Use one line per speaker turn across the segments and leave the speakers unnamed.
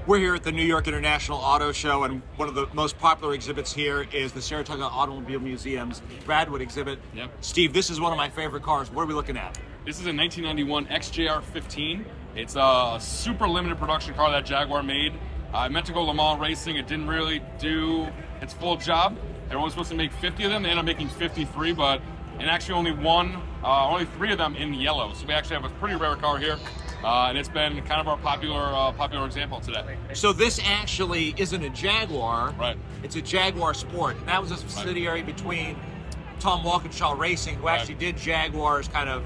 We're here at the New York International Auto Show, and one of the most popular exhibits here is the Saratoga Automobile Museum's Radwood exhibit.
Yep.
Steve, this is one of my favorite cars. What are we looking at?
This is a 1991 XJR15. It's a super limited production car that Jaguar made. I meant to go Le Mans racing. It didn't really do its full job. They were only supposed to make 50 of them. They ended up making 53, and actually only 3 of them in yellow. So we actually have a pretty rare car here. And it's been kind of our popular example today.
So this actually isn't a Jaguar.
Right.
It's a Jaguar Sport. And that was a subsidiary between Tom Walkinshaw Racing, who actually did Jaguar's kind of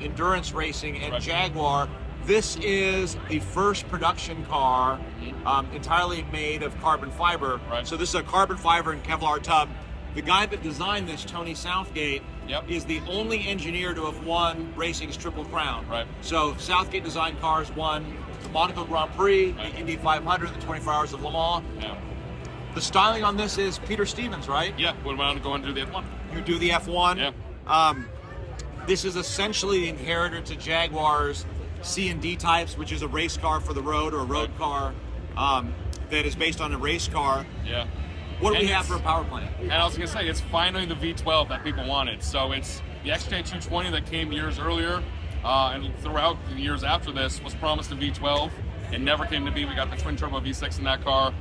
endurance racing, and Jaguar. This is the first production car entirely made of carbon fiber.
Right.
So this is a carbon fiber and Kevlar tub. The guy that designed this, Tony Southgate, is the only engineer to have won racing's Triple Crown.
Right.
So Southgate designed cars, won the Monaco Grand Prix, the Indy 500, the 24 Hours of Le Mans.
Yeah.
The styling on this is Peter Stevens, right?
Yeah, we went on to go and do the F1.
You do the F1.
Yeah.
This is essentially the inheritor to Jaguar's C&D types, which is a race car for the road, or a road car that is based on a race car.
Yeah.
What do we have for a power plant?
And I was going to say, it's finally the V12 that people wanted. So it's the XJ220 that came years earlier, and throughout the years after this was promised a V12. It never came to be. We got the twin-turbo V6 in that car.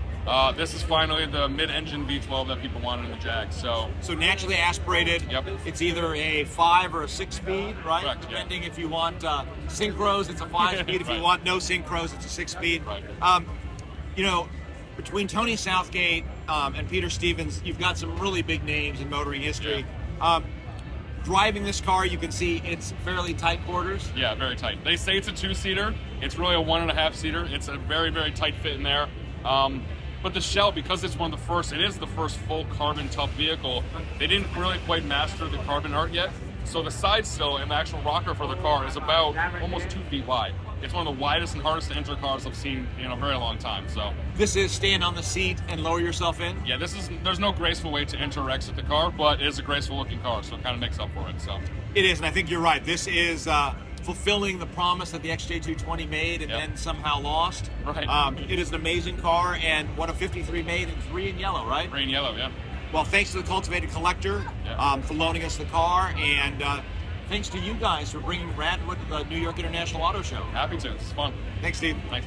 This is finally the mid-engine V12 that people wanted in the Jag. So
naturally aspirated.
Yep.
It's either a 5 or a 6-speed, right?
Correct, yeah.
Depending if you want synchros, it's a 5-speed. If you want no synchros, it's a 6-speed.
Right.
You know, between Tony Southgate and Peter Stevens, you've got some really big names in motoring history.
Yeah.
Driving this car, you can see it's fairly tight quarters.
Yeah, very tight. They say it's a 2-seater. It's really a 1.5-seater. It's a very, very tight fit in there. But the shell, because it's one of the first, it is the first full carbon tough vehicle, they didn't really quite master the carbon art yet. So the side sill and the actual rocker for the car is about almost 2 feet wide. It's one of the widest and hardest to enter cars I've seen in a very long time. So
this is stand on the seat and lower yourself in?
Yeah, there's no graceful way to enter or exit the car, but it is a graceful looking car, so it kind of makes up for it. So
it is, and I think you're right. This is fulfilling the promise that the XJ220 made and then somehow lost.
Right.
It is an amazing car, and what a 53 made, and 3 in yellow, right?
3 in yellow, yeah.
Well, thanks to the Cultivated Collector for loaning us the car, and thanks to you guys for bringing Radwood to the New York International Auto Show.
Happy to. It's fun.
Thanks, Steve.
Thanks.